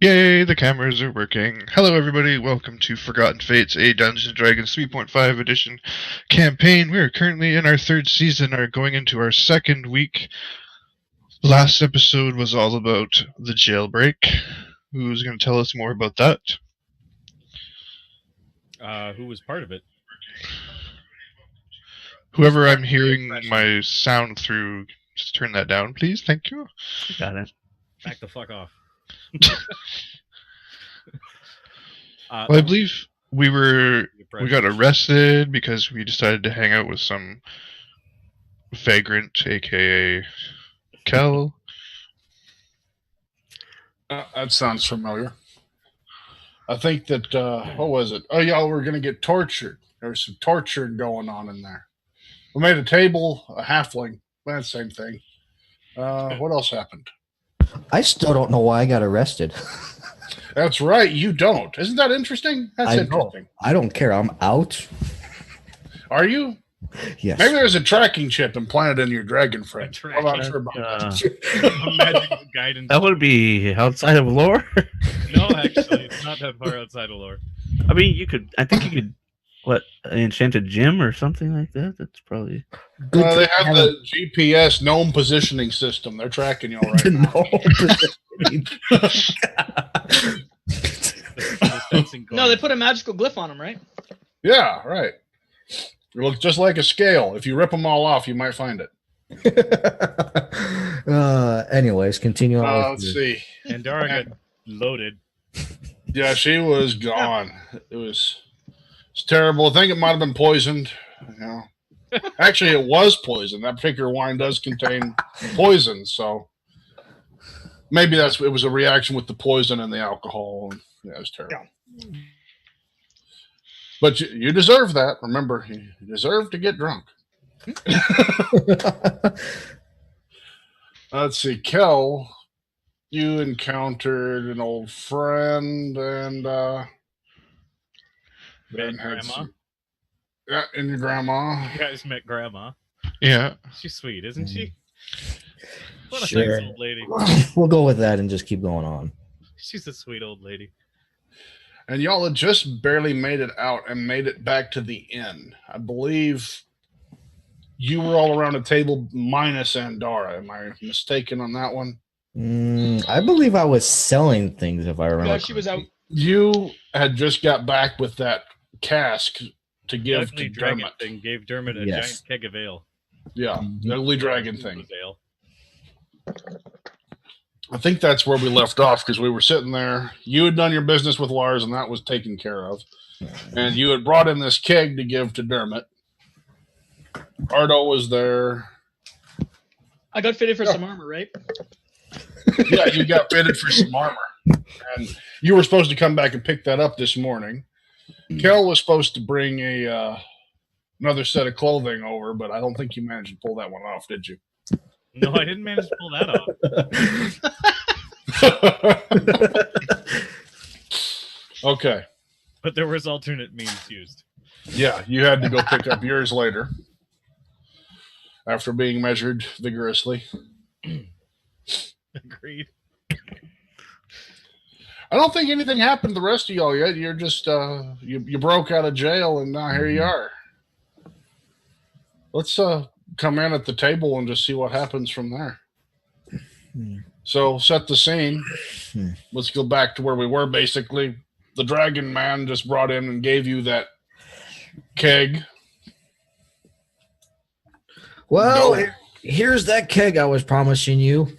Yay, the cameras are working. Hello everybody, welcome to Forgotten Fates, a Dungeons & Dragons 3.5 edition campaign. We are currently in our third season, are going into our second week. Last episode was all about the jailbreak. Who's going to tell us more about that? Who was part of it? Whoever I'm hearing my sound through, just turn that down, please. Thank you. Got it. Back the fuck off. Well, I believe we got arrested because we decided to hang out with some vagrant, aka Kel. That sounds familiar. I think that, what was it? Oh, y'all were going to get tortured. There was some torturing going on in there. We made a table, a halfling. Well, same thing. What else happened? I still don't know why I got arrested. That's right, you don't. Isn't that interesting? That's interesting. I don't care. I'm out. Are you? Yes. Maybe there's a tracking chip implanted in your dragon friend. I'm not sure about A magical guidance. That would be outside of lore. No, actually, it's not that far outside of lore. I mean, I think you could, an enchanted gem or something like that? That's probably... They have the GPS gnome positioning system. They're tracking y'all right now. No, they put a magical glyph on them, right? Yeah, right. It looks just like a scale. If you rip them all off, you might find it. Anyways, continue on. Let's see. Andara got loaded. Yeah, she was gone. It's terrible. I think it might have been poisoned. You know. Actually, it was poison. That particular wine does contain poison, so maybe it was a reaction with the poison and the alcohol. Yeah, it was terrible. Yeah. But you deserve that. Remember, you deserve to get drunk. Let's see, Kel, you encountered an old friend and met Grandma. Yeah, and your grandma. You guys met Grandma. Yeah. She's sweet, isn't she? What a Sure. nice old lady. We'll go with that and just keep going on. She's a sweet old lady. And y'all had just barely made it out and made it back to the inn. I believe you were all around the table minus Andara. Am I mistaken on that one? I believe I was selling things, if I remember. Yeah, she was out. You had just got back with that cask to give Ugly to dragon Dermot. thing gave Dermot a Yes. giant keg of ale. Yeah, the ugly dragon It thing. was ale. I think that's where we left off because we were sitting there. You had done your business with Lars, and that was taken care of. And you had brought in this keg to give to Dermot. Ardo was there. I got fitted for some armor, right? Yeah, you got fitted for some armor. And you were supposed to come back and pick that up this morning. Kel was supposed to bring another set of clothing over, but I don't think you managed to pull that one off, did you? No, I didn't manage to pull that off. Okay. But there was alternate means used. Yeah, you had to go pick up yours later after being measured vigorously. Agreed. I don't think anything happened to the rest of y'all yet. You're just you broke out of jail and now here you are. Let's come in at the table and just see what happens from there. So set the scene. Let's go back to where we were. Basically, the dragon man just brought in and gave you that keg. Well, Go. here's that keg I was promising you.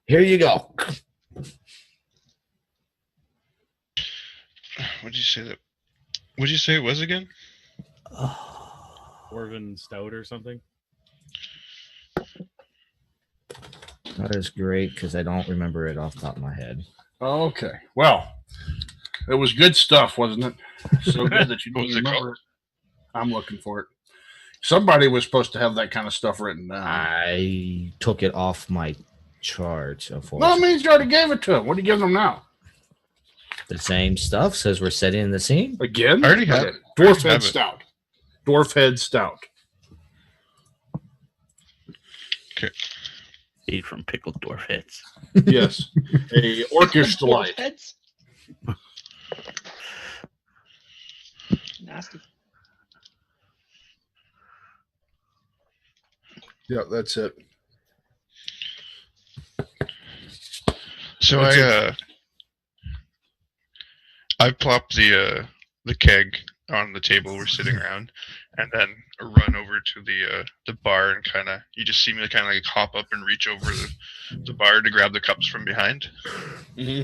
Here you go. What'd you say it was again? Dwarven stout or something. That is great because I don't remember it off the top of my head. Okay. Well, it was good stuff, wasn't it? So good that you don't What's it remember called? it. I'm looking for it. Somebody was supposed to have that kind of stuff written down. I took it off my chart. No, it Unfortunately. means you already gave it to him. What are you giving him now? The same stuff says we're setting the scene. Again? I already have it. Dwarf I have head it. stout. Dwarf head stout. Okay. Made from pickled dwarf heads. Yes, a orcish delight. Heads. Nasty. Yeah, that's it. So That's I plop the keg on the table we're sitting around, and then run over to the bar and you just see me kind of like hop up and reach over the bar to grab the cups from behind. Mm-hmm.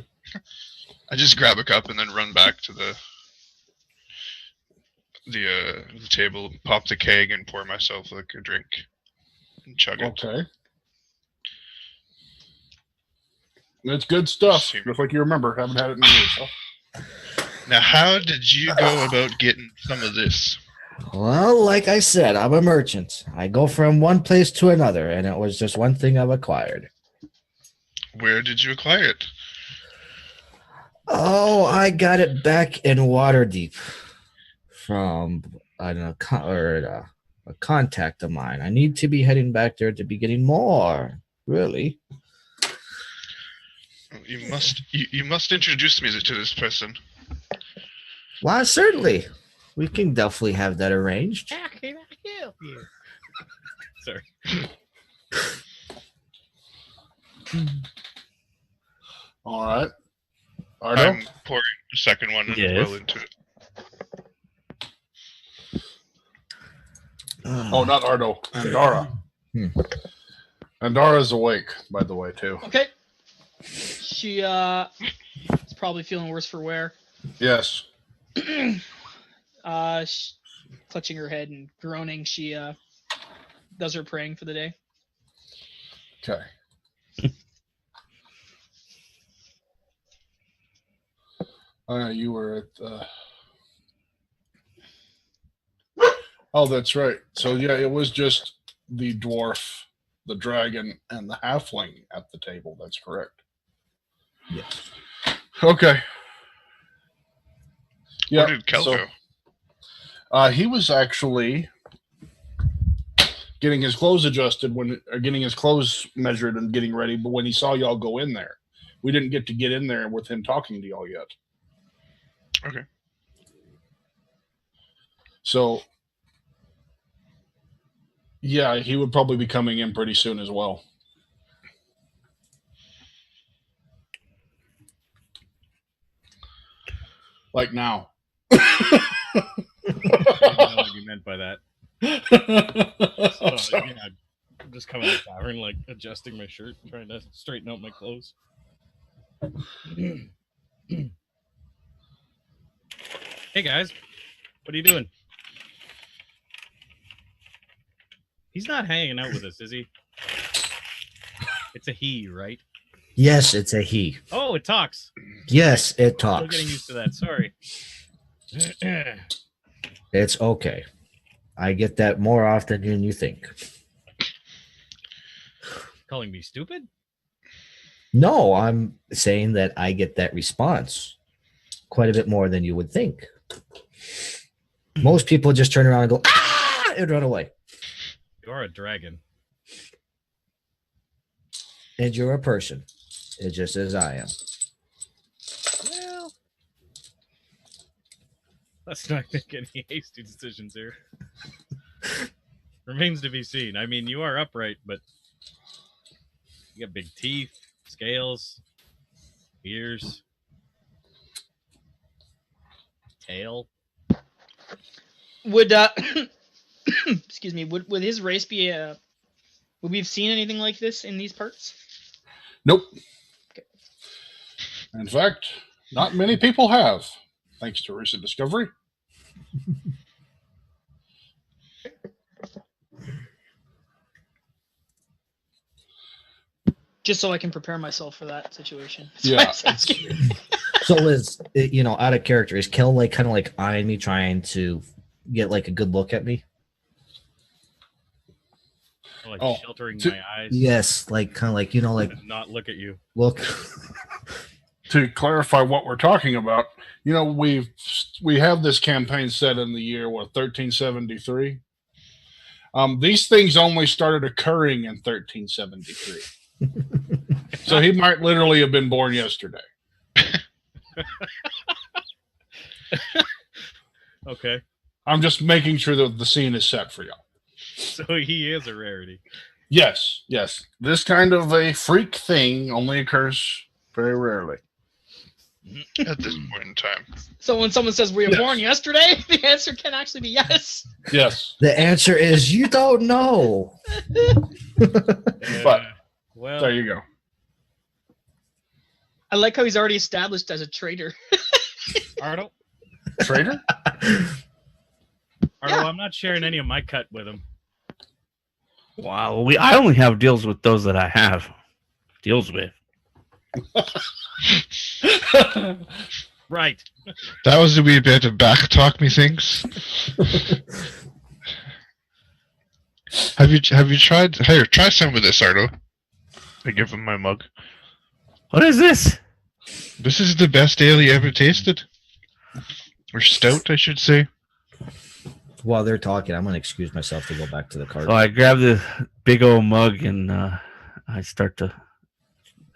I just grab a cup and then run back to the table, pop the keg, and pour myself like a drink and chug it. Okay. That's good stuff. Just like you remember. Haven't had it in years, huh? Now, how did you go about getting some of this? Well, like I said, I'm a merchant. I go from one place to another, and it was just one thing I've acquired. Where did you acquire it? Oh, I got it back in Waterdeep from a contact of mine. I need to be heading back there to be getting more. Really? You must introduce me to this person. Why, certainly. We can definitely have that arranged. How can I help you? Sorry. All right. Ardo? I'm pouring the second one as Yes. well into it. Oh, not Ardo. Andara. Andara's awake, by the way, too. Okay. She is probably feeling worse for wear. Yes. Clutching her head and groaning, she does her praying for the day. Okay. You were at... Oh, that's right. So, yeah, it was just the dwarf, the dragon, and the halfling at the table. That's correct. Yes. Okay. Where did Kel go? He was actually getting his clothes adjusted getting his clothes measured and getting ready. But when he saw y'all go in there, we didn't get to get in there with him talking to y'all yet. Okay. So, yeah, he would probably be coming in pretty soon as well. Like now. I didn't know what you meant by that. So, yeah, I'm just coming out of the tavern, like adjusting my shirt, trying to straighten out my clothes. Hey guys, what are you doing? He's not hanging out with us, is he? It's a he, right? Yes, it's a he. Oh, it talks. Yes, it Still talks. getting used to that. Sorry. It's okay. I get that more often than you think. Calling me stupid? No, I'm saying that I get that response quite a bit more than you would think. Most people just turn around and go, ah, and run away. You're a dragon. And you're a person. It's just as I am. Well, let's not make any hasty decisions here. Remains to be seen. I mean, you are upright, but you got big teeth, scales, ears, tail. Would excuse me, would his race be would we have seen anything like this in these parts? Nope. Okay. In fact, not many people have, thanks to recent discovery. Just so I can prepare myself for that situation. That's Yeah, why I was asking. So is, out of character, is Kel like kind of like eyeing me, trying to get like a good look at me? Like Oh, sheltering to- my eyes. Yes, like kind of like, like And not look at you. look. To clarify what we're talking about, we have this campaign set in the year 1373. These things only started occurring in 1373. So he might literally have been born yesterday. Okay. I'm just making sure that the scene is set for y'all. So he is a rarity. Yes, yes. This kind of a freak thing only occurs very rarely. At this point in time. So when someone says, were you Yes. born yesterday? The answer can actually be yes. Yes. The answer is you don't know. But well, there you go. I like how he's already established as a traitor. Ardo, Traitor? Ardo, Yeah. I'm not sharing any of my cut with him. Wow, I only have deals with those that I have deals with. Right. That was a wee bit of back talk, methinks. Have you tried? Here, try some of this, Ardo. I give him my mug. What is this? This is the best ale you ever tasted, or stout, I should say. While they're talking, I'm going to excuse myself to go back to the cart. So I grab the big old mug and I start to,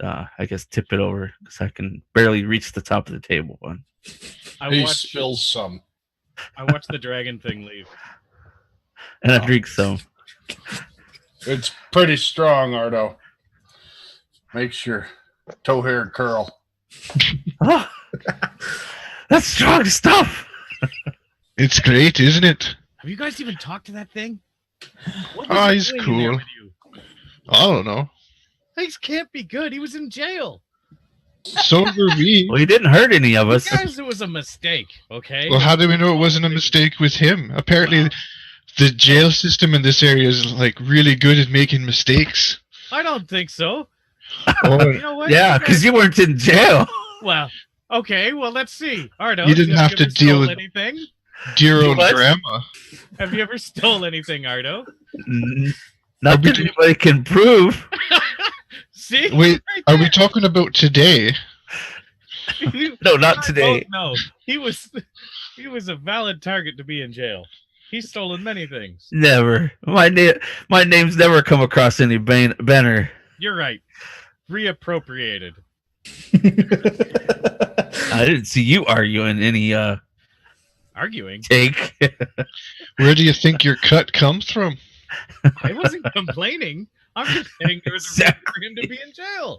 I guess, tip it over because I can barely reach the top of the table. He watched spills some. the dragon thing leave. And I drink some. It's pretty strong, Ardo. Makes your toe hair curl. Oh, that's strong stuff. It's great, isn't it? Have you guys even talked to that thing? What Oh, he he's doing in there cool. with you? I don't know. Things can't be good. He was in jail. So were we. Well, he didn't hurt any of us. Guys, it was a mistake. Okay. Well, how do we know it wasn't a mistake with him? Apparently, the jail system in this area is like really good at making mistakes. I don't think so. Oh, You know what? Yeah, You because guys- you weren't in jail. Well, okay. Well, let's see. Ardo, You didn't have to ever deal stole with- anything. dear old What? grandma. Have you ever stole anything, Ardo? Not that anybody can prove. See? Wait, Right are we there. talking about today? No, not I today. both know. He was a valid target to be in jail. He's stolen many things. Never. My name's never come across any banner. You're right. Reappropriated. I didn't see you arguing any Arguing. take. Where do you think your cut comes from? I wasn't complaining. I'm just saying there was a reason for him to be in jail.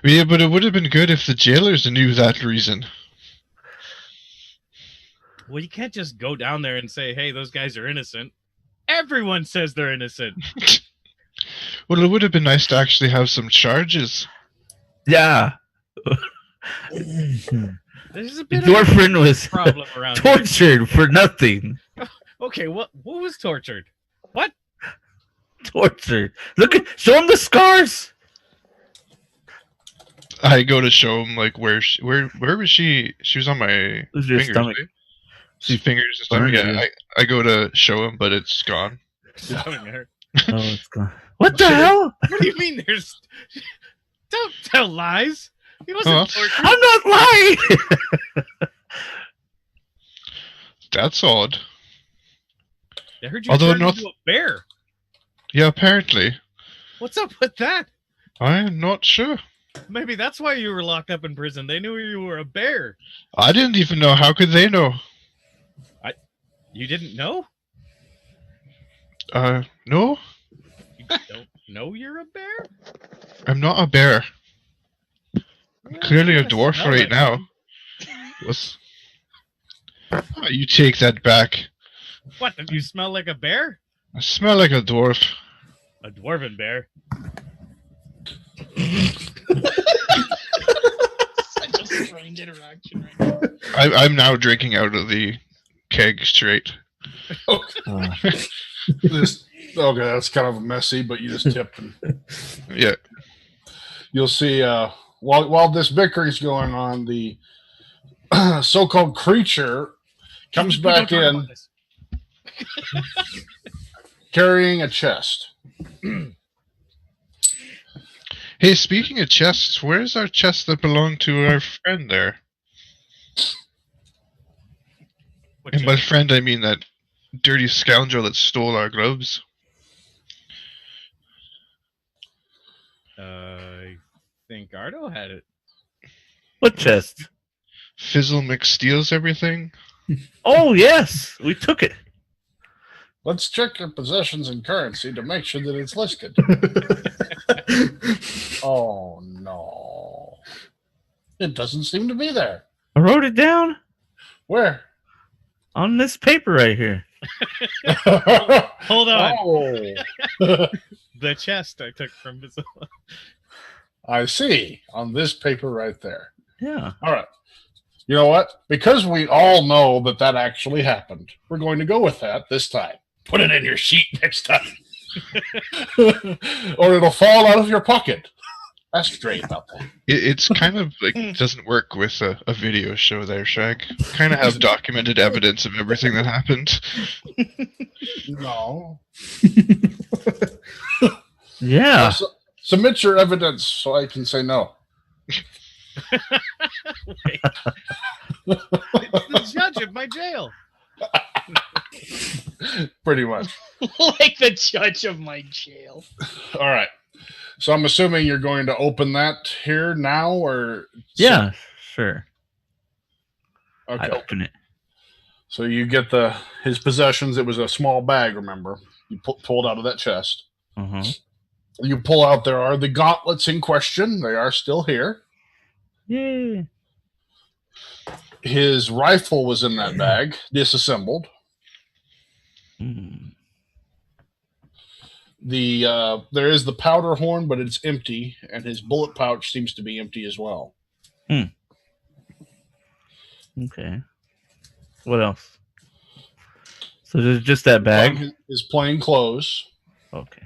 Yeah, but it would have been good if the jailers knew that reason. Well, you can't just go down there and say, hey, those guys are innocent. Everyone says they're innocent. Well, it would have been nice to actually have some charges. Yeah. There's a bit Your of a friend was problem around here. tortured for nothing. Okay, what was tortured? What? Tortured. Show him the scars. I go to show him like where was she? She was on my Was your fingers. stomach? right? See fingers and stomach. Stomach, Yeah, I go to show him, but it's gone. Stomach hurt. Oh, it's gone. What the hell? What do you mean there's... Don't tell lies. He wasn't Oh. tortured. I'm not lying. That's odd. I heard you Although turned not- into a bear. Yeah, apparently. What's up with that? I'm not sure. Maybe that's why you were locked up in prison. They knew you were a bear. I didn't even know. How could they know? You didn't know? No, You don't know you're a bear? I'm not a bear. I'm clearly a Yeah, dwarf smell right like now. one. What's... Oh, you take that back. What? Did you smell like a bear? I smell like a dwarf. A dwarven bear. Such a strange interaction right now. I'm now drinking out of the keg straight. Okay, that's kind of messy, but you just tipped him. Yeah. You'll see while this bickering's going on, the so-called creature comes back Don't talk in about this. carrying a chest. Hey, speaking of chests, where's our chest that belonged to our friend there? What And by chest? friend, I mean that dirty scoundrel that stole our gloves. I think Ardo had it. What chest? Fizzle McSteals everything. Oh yes, we took it. Let's check your possessions and currency to make sure that it's listed. Oh, no. It doesn't seem to be there. I wrote it down Where? on this paper right here. Hold on. Oh. The chest I took from Vizilla. I see. On this paper right there. Yeah. All right. You know what? Because we all know that that actually happened, we're going to go with that this time. Put it in your sheet next time. Or it'll fall out of your pocket. That's great about that. It's kind of like doesn't work with a video show there, Sragg. Kind of have documented evidence of everything that happened. No. Yeah. Submit your evidence so I can say no. Wait. It's the judge of my jail. Pretty much. Like the judge of my jail. All right. So I'm assuming you're going to open that here now, or Yeah. Sure. Okay. I open it. So you get his possessions. It was a small bag. Remember, you pulled out of that chest. Uh-huh. You pull out. There are the gauntlets in question. They are still here. Yay. His rifle was in that bag, disassembled. Mm. There is the powder horn, but it's empty, and his bullet pouch seems to be empty as well. Okay. What else? So there's just that bag? His plain clothes. Okay.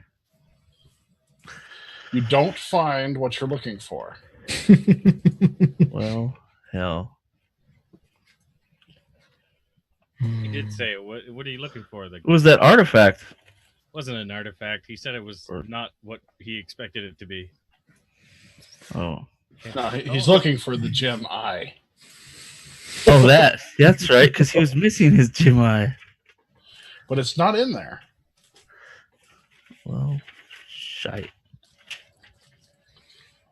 You don't find what you're looking for. Well, hell. He did say, what are you looking for? What was that artifact? Wasn't an artifact. He said it was not what he expected it to be. Oh. No, he's looking for the gem eye. Oh, that's right, because he was missing his gem eye. But it's not in there. Well, shite.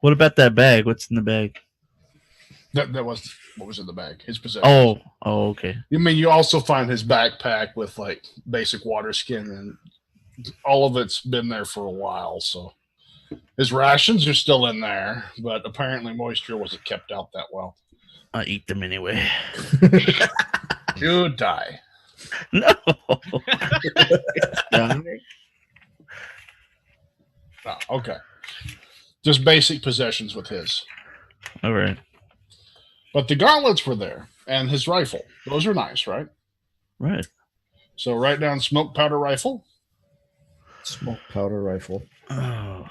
What about that bag? What's in the bag? That was what was in the bag. His possessions. Oh, okay. You mean you also find his backpack with like basic water skin, and all of it's been there for a while. So his rations are still in there, but apparently moisture wasn't kept out that well. I eat them anyway. You die. No. Oh, okay. Just basic possessions with his. All right. But the gauntlets were there, and his rifle. Those are nice, right? Right. So write down smoke powder rifle. Smoke powder rifle. Oh.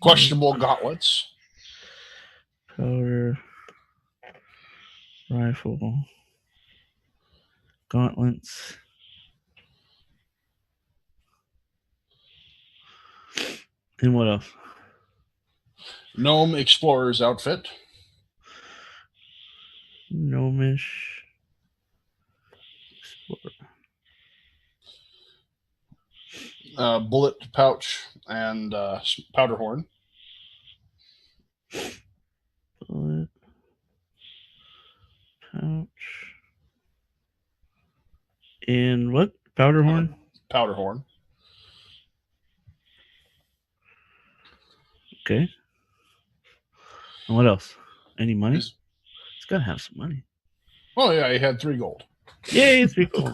Questionable gauntlets. Powder rifle. Gauntlets. And what else? Gnome explorer's outfit. Gnomish. Bullet pouch and powder horn. Bullet. Pouch. And what? Powder horn? Powder horn. Okay. And what else? Any money? Yes. It's got to have some money. Oh, yeah, he had 3 gold. Yay, it's pretty cool.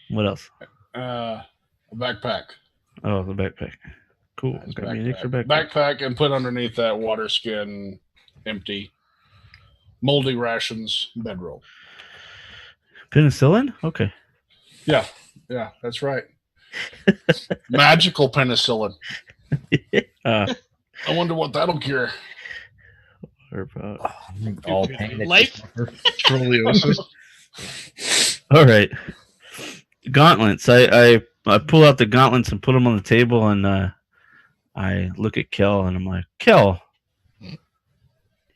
What else? A backpack. Oh, the backpack. Cool. His Got me an extra backpack. Backpack, and put underneath that water skin, empty, moldy rations, bedroll. Penicillin? Okay. Yeah, that's right. Magical penicillin. I wonder what that'll cure. Or about... All pain. Life? Scoliosis. All right. Gauntlets. I pull out the gauntlets and put them on the table, and I look at Kel, and I'm like, Kel, you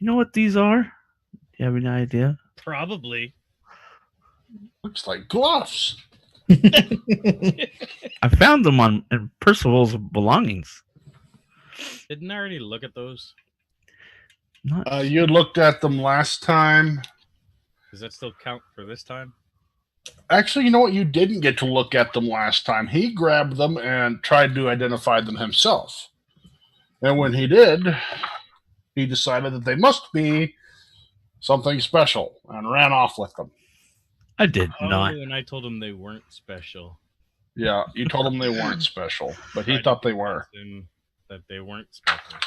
know what these are? Do you have any idea? Probably. Looks like gloves. I found them on Percival's belongings. Didn't I already look at those? Not You looked at them last time. Does that still count for this time? Actually, you know what? You didn't get to look at them last time. He grabbed them and tried to identify them himself. And when he did, he decided that they must be something special and ran off with them. I did Oh, not. and I told him they weren't special. Yeah, you told him they weren't special, but he Tried to thought they were. convince him that they weren't special.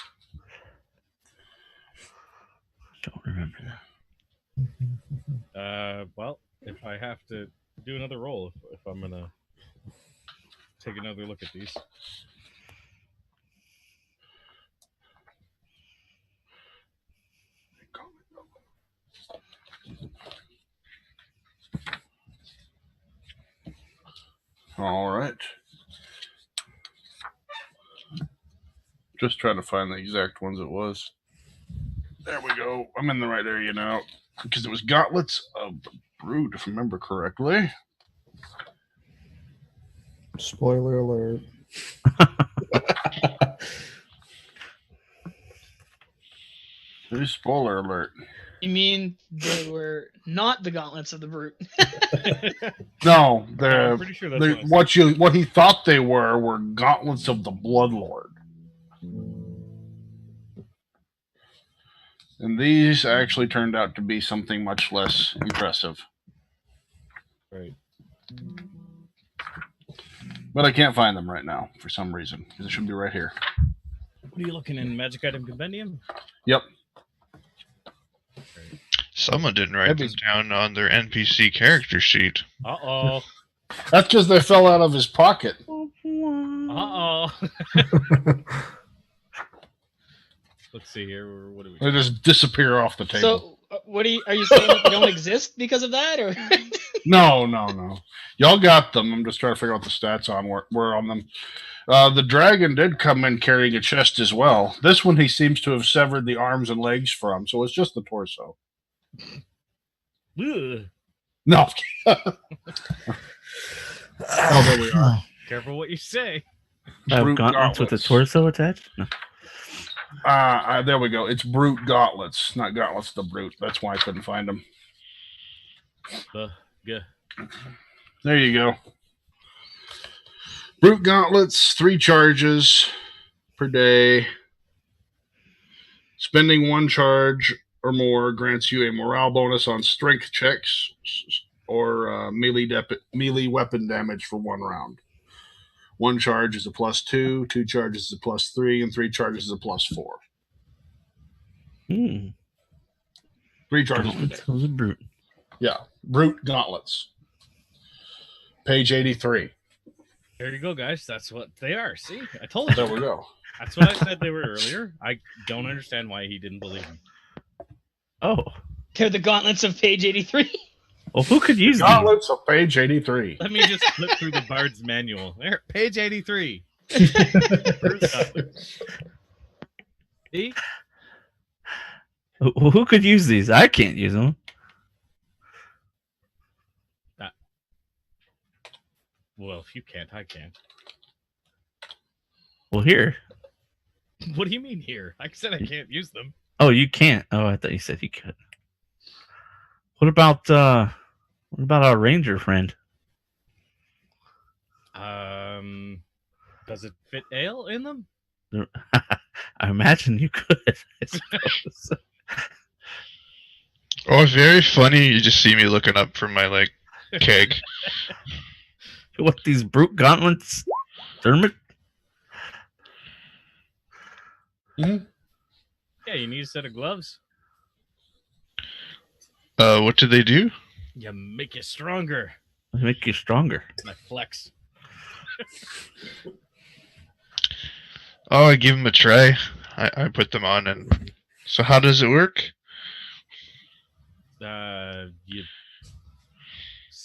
Don't remember that. Well, if I have to do another roll, if I'm gonna take another look at these. All right. Just trying to find the exact ones it was. There we go. I'm in the right area now. Because it was Gauntlets of the Brood, if I remember correctly. Spoiler alert. Spoiler alert. You mean they were not the gauntlets of the brute? No, I'm pretty sure that's what I said. what he thought they were Gauntlets of the Bloodlord. And these actually turned out to be something much less impressive. Right. But I can't find them right now for some reason. Because it should be right here. What are you looking in Magic Item Compendium? Yep. Someone didn't write them down on their NPC character sheet. Uh-oh. That's because they fell out of his pocket. Uh-oh. Let's see here. What do we They just disappear off the table. So, what are you saying that they don't exist because of that, or? No. Y'all got them. I'm just trying to figure out the stats were on them. The dragon did come in carrying a chest as well. This one he seems to have severed the arms and legs from, so it's just the torso. Ugh. No. Oh, there we are. Careful what you say. Brute gauntlets with a gauntlets. torso attached? No. There we go. It's Brute Gauntlets, not Gauntlets the Brute. That's why I couldn't find them. Yeah. There you go. Brute Gauntlets, 3 charges per day. Spending 1 charge or more grants you a morale bonus on strength checks or melee weapon damage for 1 round. 1 charge is a +2, 2 charges is a +3, and 3 charges is a +4. 3 charges per day. Gauntlets of the Brute. Yeah, Brute Gauntlets. Page 83. There you go, guys. That's what they are. See? I told you. There we go. That's what I said they were earlier. I don't understand why he didn't believe me. Oh. They're the gauntlets of page 83. Well, who could use these? Gauntlets of page 83. Let me just flip through the Bard's manual. There, page 83. See? Who could use these? I can't use them. Well, if you can't, I can. Well, here. What do you mean here? I said I can't use them. Oh, you can't. Oh, I thought you said you could. What about our ranger friend? Does it fit ale in them? I imagine you could. I suppose. Oh, it's very funny. You just see me looking up from my keg. What, these brute gauntlets, Dermot? Yeah, you need a set of gloves. What do they do? You make you stronger. They make you stronger. My flex. Oh, I give them a try. I put them on, and so how does it work? You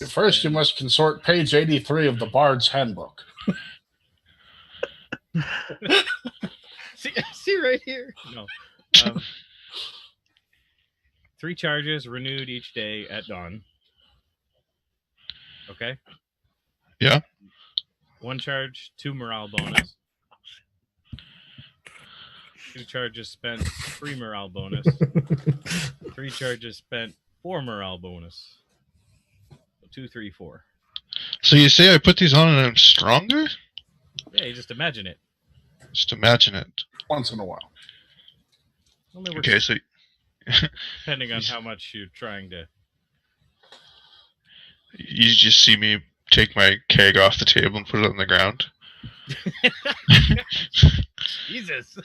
First, you must consort page 83 of the Bard's Handbook. see right here. No. 3 charges renewed each day at dawn. Okay. Yeah. 1 charge, 2 morale bonus. 2 charges spent, 3 morale bonus. 3 charges spent, 4 morale bonus. So 2, 3, 4. So you say I put these on and I'm stronger? Yeah, you just imagine it. Just imagine it. Once in a while. Only works Okay, so depending on how much you're trying to. you just see me take my keg off the table and put it on the ground. Jesus.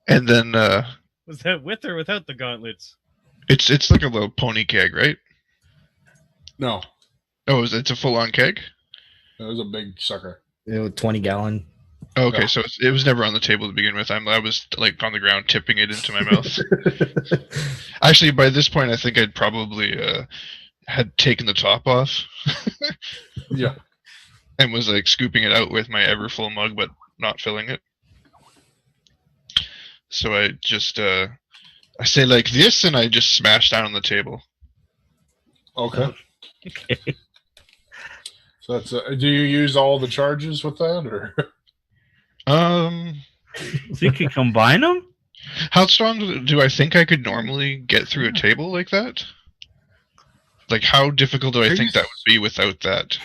And then Was that with or without the gauntlets? it's like a little pony keg, right? No, Oh, it's a full on keg? it was a big sucker. 20-gallon. Oh, okay, Yeah. so it was never on the table to begin with. I was like on the ground tipping it into my mouth. Actually, by this point, I think I'd probably had taken the top off Yeah. and was like scooping it out with my ever full mug, but not filling it. So I just I say like this, and I just smash down on the table. Okay. Okay. So that's. Do you use all the charges with that, or? So you can combine them? How strong do I think I could normally get through a table like that? Like, how difficult do I think that would be without that?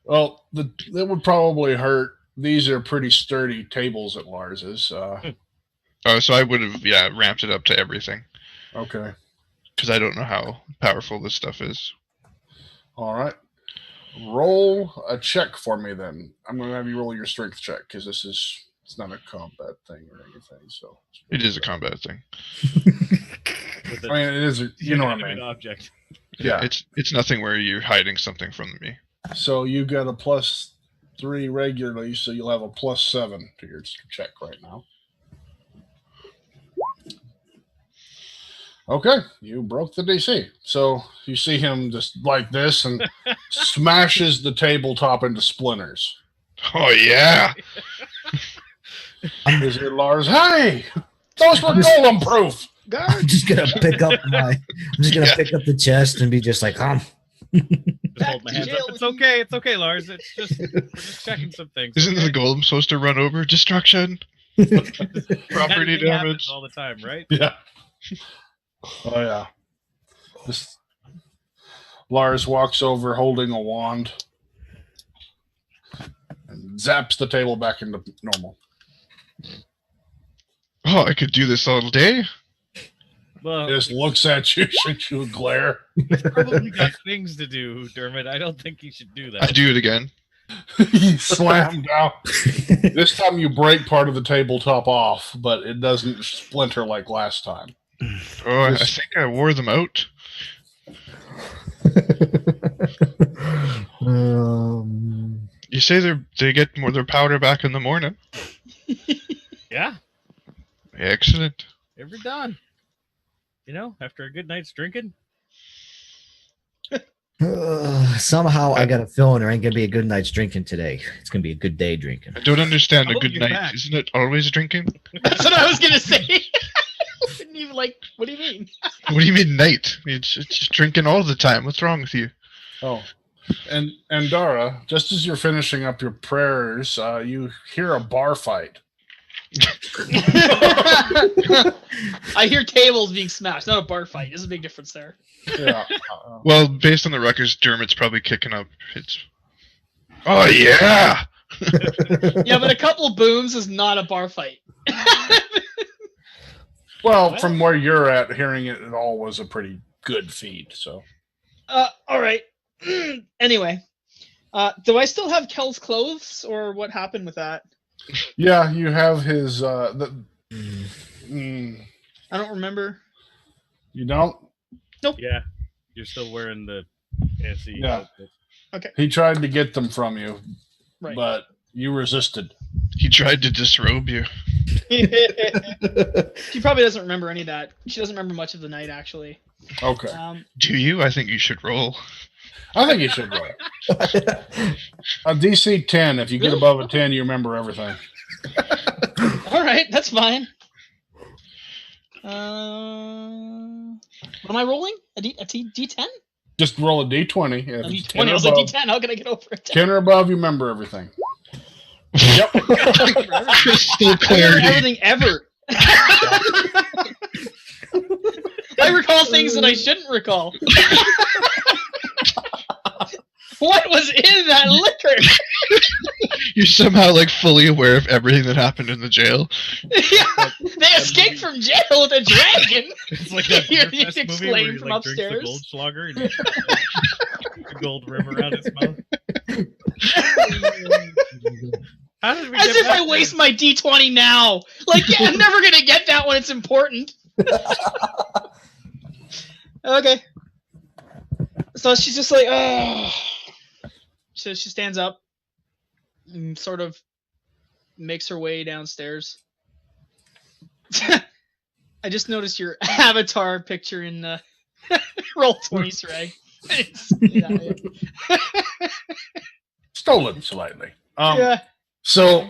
Well, that would probably hurt. These are pretty sturdy tables at Lars's. Oh, so I would have, ramped it up to everything. Okay. Because I don't know how powerful this stuff is. All right. Roll a check for me then. I'm going to have you roll your strength check because it's not a combat thing or anything. So It is a combat thing. With I mean, it is. You know what I inanimate mean? object. Yeah. It's nothing where you're hiding something from me. So you got a +3 regularly, so you'll have a +7 to your check right now. Okay, you broke the DC. So you see him just like this and smashes the tabletop into splinters. Oh, yeah! Is it Lars? Hey! Those were golem proof! I'm just gonna pick up pick up the chest and be just like, Just Back hold my to hands jail up. with It's okay, Lars. We're just checking some things. Isn't okay? the golem supposed to run over? Destruction! Property Anything happens damage. all the time, right? Yeah. Oh, yeah. This Lars walks over holding a wand and zaps the table back into normal. Oh, I could do this all day? Well, He just looks at you, shoots you a glare. he's probably got things to do, Dermot. I don't think he should do that. I do it again. You slam down. This time you break part of the tabletop off, but it doesn't splinter like last time. Oh, I think I wore them out. You say they get more their powder back in the morning. Yeah, Excellent. ever done. You know, after a good night's drinking. somehow I got a feeling there ain't gonna be a good night's drinking today. It's gonna be a good day drinking. I don't understand a Oh, good you're night. back. Isn't it always drinking? That's what I was gonna say. Didn't even like. What do you mean? What do you mean night? It's just drinking all the time. What's wrong with you? Oh. And Andara, just as you're finishing up your prayers, you hear a bar fight. I hear tables being smashed, not a bar fight. There's a big difference there. Yeah. Well, based on the records, Dermot's probably kicking up. Oh yeah! Yeah, but a couple booms is not a bar fight. Well, from where you're at, hearing it at all was a pretty good feat. So, All right. Anyway, do I still have Kel's clothes, or what happened with that? yeah, you have his. I don't remember. You don't. Yeah, you're still wearing the fancy Yeah. outfit. He tried to get them from you, Right. but you resisted. He tried to disrobe you. She probably doesn't remember any of that. She doesn't remember much of the night, actually. Okay, Do you? I think you should roll. I think you should roll a DC 10. If you get above a 10, you remember everything. All right, that's fine. What am I rolling? A D10? Just roll a d20. A If it's D20. 10 I or was like above, D10. How can I get over a 10? 10 or above, you remember everything. Yep. Crystal I remember clarity. everything ever. I recall things that I shouldn't recall. What was in that liquor? You're somehow like fully aware of everything that happened in the jail. Yeah, they escaped from jail with a dragon. It's like that You Beer Fest movie exclaim where he from like, drinks upstairs. the Goldschlager and the gold rim around his mouth. How did we As get if back I there? waste my D20 now. Like, yeah, I'm never gonna get that when it's important. Okay. So she's just like, oh. So she stands up and sort of makes her way downstairs. I just noticed your avatar picture in Roll20, Sragg. Stolen slightly. Yeah. So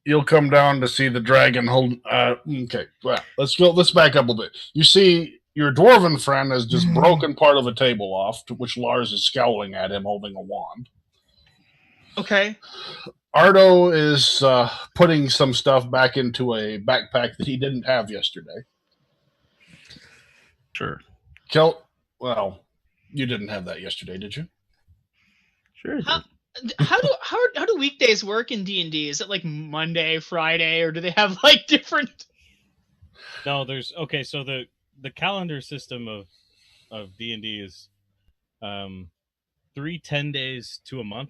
you'll come down to see the dragon hold. Okay, well, let's back up a bit. You see, your dwarven friend has just broken part of a table off, to which Lars is scowling at him, holding a wand. Okay. Ardo is putting some stuff back into a backpack that he didn't have yesterday. Sure. Well, you didn't have that yesterday, did you? Sure. How do weekdays work in D&D? Is it like Monday, Friday, or do they have like different? No, there's okay. So the calendar system of D&D is 3 10 days to a month.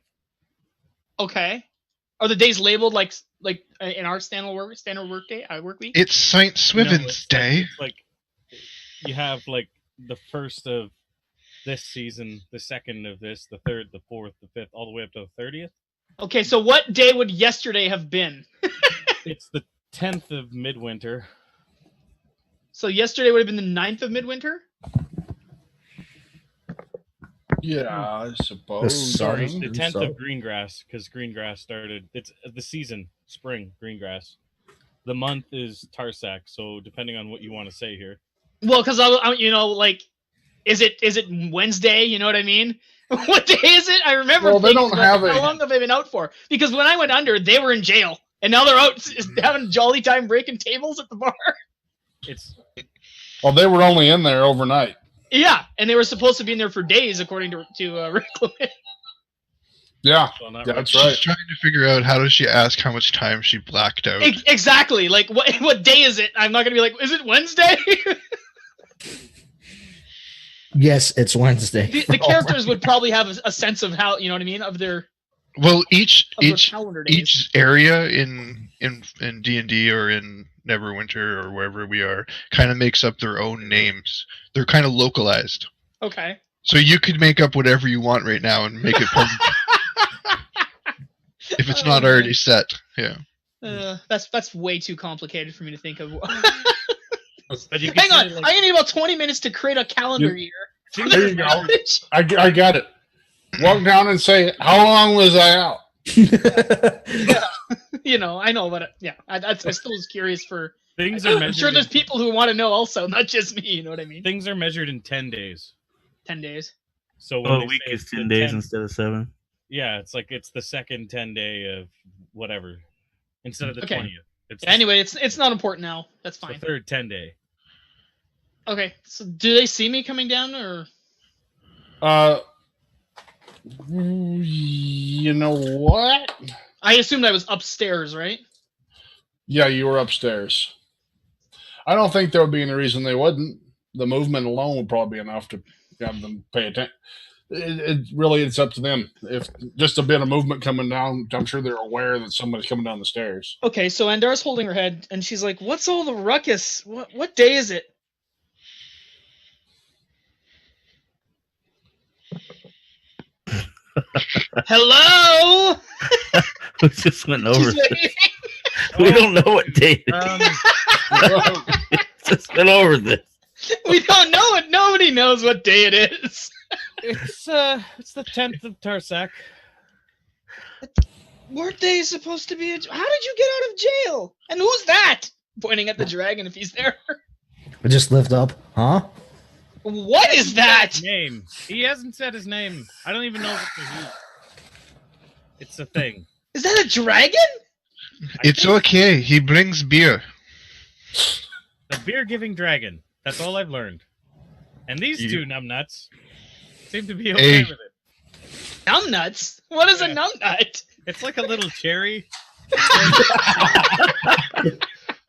Okay. Are the days labeled like in our standard work day work week? It's Saint No, Swithin's it's Day. It's like you have like the first of this season, the second of this, the third, the fourth, the fifth, all the way up to the 30th. Okay, so what day would yesterday have been? It's the 10th of midwinter. So yesterday would have been the 9th of midwinter? Yeah, I suppose. Sorry. The And 10th so- of Greengrass, because Greengrass started. It's the season, spring, Greengrass. The month is Tarsak, so depending on what you want to say here. Well, because I like, is it Wednesday? You know what I mean? What day is it? I remember. Well, they thinking, don't like, have how a- long have they been out for? Because when I went under, they were in jail, and now they're out having jolly time breaking tables at the bar. It's Well, they were only in there overnight. Yeah, and they were supposed to be in there for days, according to Rick Lewis. Yeah, well, not yeah, right. that's She's right. trying to figure out how does she ask how much time she blacked out. Exactly. Like, what day is it? I'm not gonna be like, is it Wednesday? Yes, it's Wednesday. the characters would probably have a sense of how, you know what I mean, of their Well, each calendar days. each area in D&D or in Neverwinter or wherever we are kind of makes up their own names. They're kind of localized. Okay. So you could make up whatever you want right now and make it permanent if it's not already set. Yeah. That's way too complicated for me to think of. But you can Hang on, say, I'm like, gonna need about 20 minutes to create a calendar year. There you go. I got it. Walk down and say, how long was I out? You know, I know, but yeah, I still was curious for. things are I'm measured. sure there's in, people who want to know also, not just me. You know what I mean? things are measured in 10 days. 10 days. So when Oh, they a week say is it's 10 the days 10th instead of 7. Yeah, it's like it's the second 10 day of whatever instead of the Okay. 20th. It's Anyway, it's not important now. That's the fine. third 10 day. Okay, so do they see me coming down or? You know what? I assumed I was upstairs, right? Yeah, you were upstairs. I don't think there would be any reason they wouldn't. The movement alone would probably be enough to have them pay attention. It's up to them. If just a bit of movement coming down, I'm sure they're aware that somebody's coming down the stairs. Okay, so Andara's holding her head, and she's like, "What's all the ruckus? What day is it?" Hello. We just went over. She's this. like, We don't know what day it Um, is. Just went over this. we don't know it. Nobody knows what day it is. it's the 10th of Tarsak. What day is supposed to be? How did you get out of jail? And who's that? Pointing at the dragon if he's there. I just lift up, huh? What is that? Name. He hasn't said his name. I don't even know if it's a he. It's a thing. Is that a dragon? It's okay. He brings beer. A beer-giving dragon. That's all I've learned. And these You- two numbnuts seem to be okay Hey. with it. Numbnuts? What is a Yeah. numbnut? It's like a little cherry.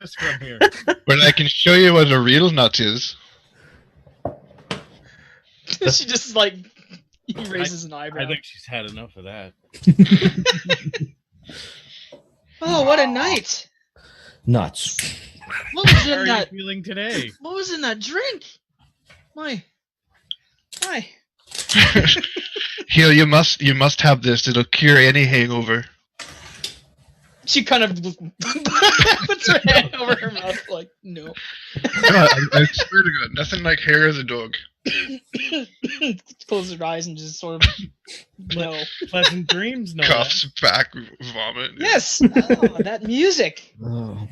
Just from here. But I can show you what a real nut is. She just like he raises an eyebrow. I think she's had enough of that. Oh, what a night! Nuts. What was How in are that? you feeling today? What was in that drink? My. Here, you must have this. It'll cure any hangover. She kind of puts her hand over her mouth, like, no. No, I swear to God, nothing like hair of the dog. Closes her eyes and just sort of, no. Pleasant dreams, no Coughs back, vomit. Yes! Oh, that music. Oh.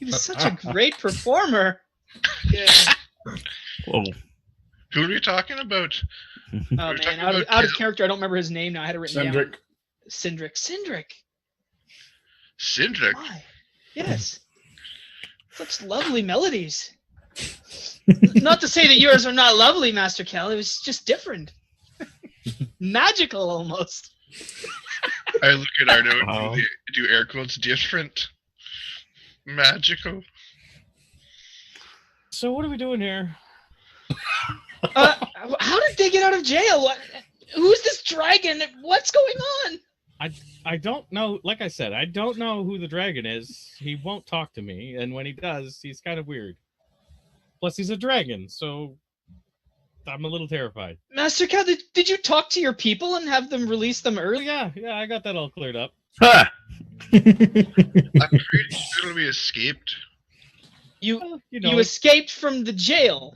He was such a great performer. Yeah. Whoa. Who are we talking about? Oh, We're man. talking Out of about character, I don't remember his name now. I had it written down. Cindric. Cindric. Cindric. Why? Yes. Such lovely melodies. Not to say that yours are not lovely, Master Kel. It was just different. Magical, almost. I look at Ardo and Wow. do air quotes different. Magical. So what are we doing here? How did they get out of jail? Who's this dragon? What's going on? I don't know. Like I said, I don't know who the dragon is. He won't talk to me, and when he does, he's kind of weird. Plus, he's a dragon, so I'm a little terrified. Master Kel, did you talk to your people and have them release them Oh, early? yeah, I got that all cleared up. Ha! I'm pretty sure we escaped. You Well, you know, you escaped from the jail.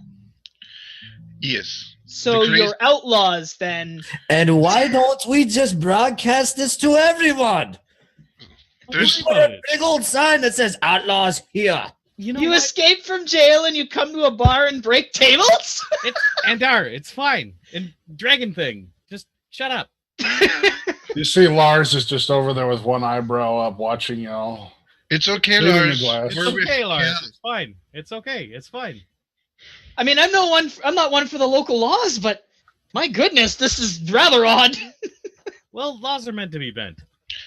Yes. So The crazy- you're outlaws then. And why don't we just broadcast this to everyone? There's Put a big old sign that says "Outlaws here." you know You what? escape from jail and you come to a bar and break tables? It's Andara. It's fine. And dragon thing. Just shut up. You see, Lars is just over there with one eyebrow up, watching y'all. It's okay, Leave it in Lars. the glass. It's We're with- okay, Lars. yeah. It's fine. It's okay. It's fine. I mean, I'm not one for the local laws, but my goodness, this is rather odd. Well, laws are meant to be bent.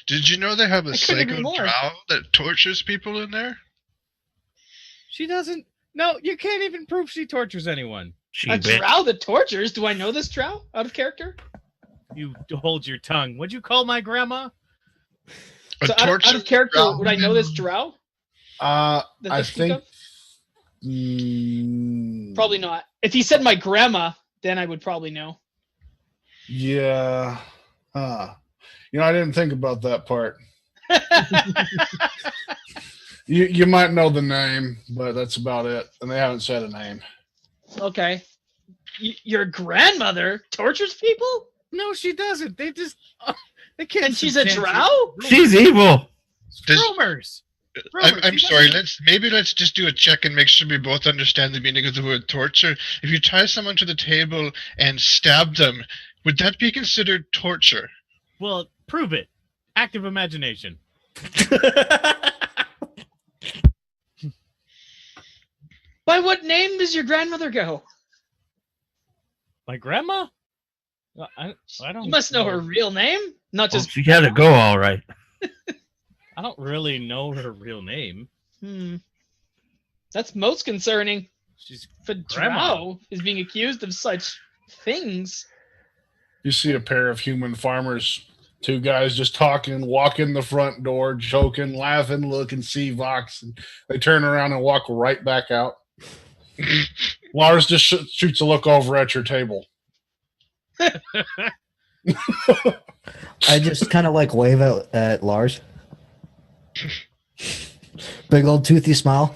Did you know they have a I couldn't agree psycho more. drow that tortures people in there? She doesn't. No, you can't even prove she tortures anyone. She A bit. drow that tortures? Do I know this drow out of character? You hold your tongue. What'd you call my grandma? A So out torture of character, drow would I know this drow? I That they speak think. of? Probably not. If he said my grandma, then I would probably know. Yeah. Huh. I didn't think about that part. You might know the name, but that's about it. And they haven't said a name. Okay. Your grandmother tortures people? No, she doesn't. They just. They can't. And she's a substantiate- drow? She's evil. Does- Rumors. I'm Rumors. She sorry. doesn't- Let's just do a check and make sure we both understand the meaning of the word torture. If you tie someone to the table and stab them, would that be considered torture? Well, prove it. Active imagination. By what name does your grandmother go? My grandma? I don't. You must know her real name, not Well, just. she had to go all right. I don't really know her real name. That's most concerning. She's If a Grandma. drow is being accused of such things. You see a pair of human farmers, two guys just talking, walk in the front door, joking, laughing, looking, see Vox, and they turn around and walk right back out. Lars just shoots a look over at your table. I just kind of like wave at Lars. Big old toothy smile.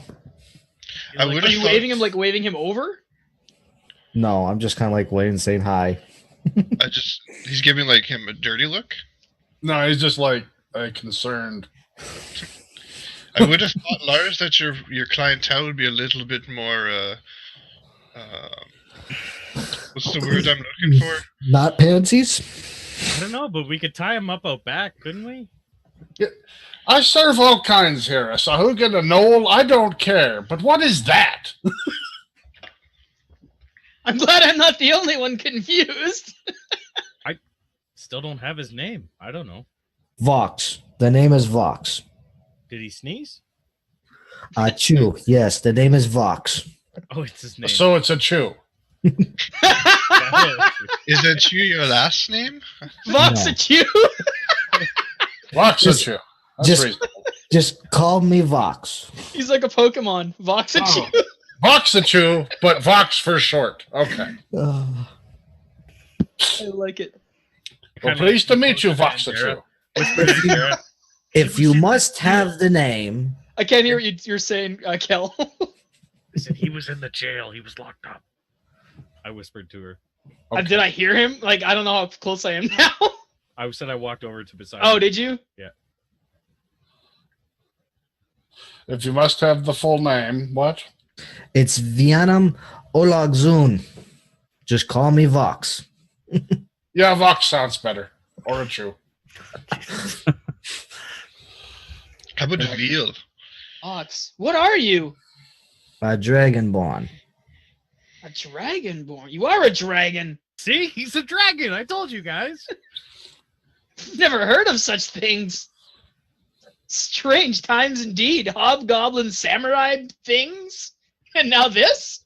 I like, would Are have you thought. waving waving him over? No, I'm just kind of like waving, saying hi. He's giving like him a dirty look. No, he's just like concerned. I would have thought, Lars, that your clientele would be a little bit more What's the word I'm looking for? Not pansies? I don't know, but we could tie him up out back, couldn't we? I serve all kinds here. A sahugan, a knoll, I don't care. But what is that? I'm glad I'm not the only one confused. Still don't have his name. I don't know. Vox. The name is Vox. Did he sneeze? Chew. Yes, the name is Vox. Oh, it's his name. So it's a chew. Is that Chew your last name? Vox No. at you. Vox a chew. That's just- reasonable. Just call me Vox. He's like a Pokemon. Vox at Oh. you. Vox a chew, but Vox for short. Okay. Uh, I like it. Well, pleased to meet you, Vox a chew. Whisper to Andara. if you must have the name, I can't hear what you're saying, Kel. I said he was in the jail. He was locked up. I whispered to her. Okay. Did I hear him? Like, I don't know how close I am now. I said I walked over to beside Oh, him. did you? If you must have the full name, what? it's Vianam Olagzun. Just call me Vox. Yeah, Vox sounds better. Or a chew. How about a veal? Vox. What are you? A dragonborn. A dragonborn. You are a dragon. See? He's a dragon. I told you guys. Never heard of such things. Strange times indeed. Hobgoblin samurai things? And now this?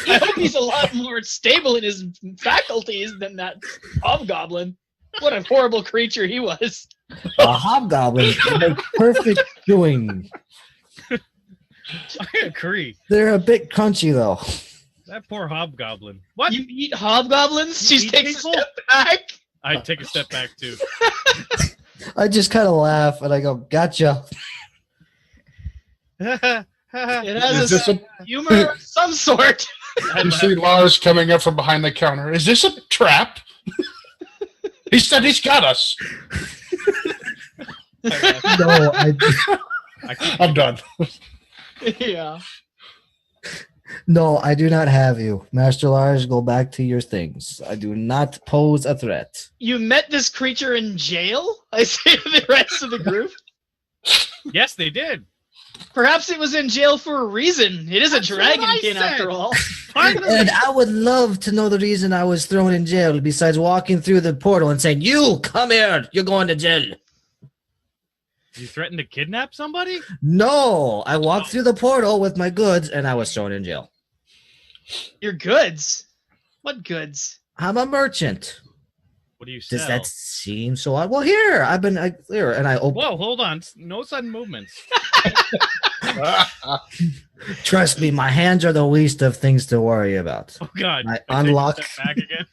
I hope he's a lot more stable in his faculties than that hobgoblin. What a horrible creature he was. A hobgoblin make perfect chewing. I agree. They're a bit crunchy though. That poor hobgoblin. What? You eat hobgoblins? You She eat takes a people? step back. I take a step back too. I just kind of laugh and I go, "Gotcha." It Is has this a humor of some sort. You see Lars coming up from behind the counter. Is this a trap? He said he's got us. No, I'm done. Yeah. no, I do not have you, Master Lars. Go back to your things. I do not pose a threat. You met this creature in jail? I say to the rest of the group. Yes, they did. Perhaps it was in jail for a reason. It is a That's what I dragonkin said. after all. Finally. And I would love to know the reason I was thrown in jail, besides walking through the portal and saying, "You come here, you're going to jail." You threatened to kidnap somebody? No, I walked through the portal with my goods and I was thrown in jail. Your goods? What goods? I'm a merchant. What do you sell? Does that seem so odd? Well, here here, and I open. Whoa, hold on. No sudden movements. Trust me, my hands are the least of things to worry about. Oh God! I take a unlock- step back again.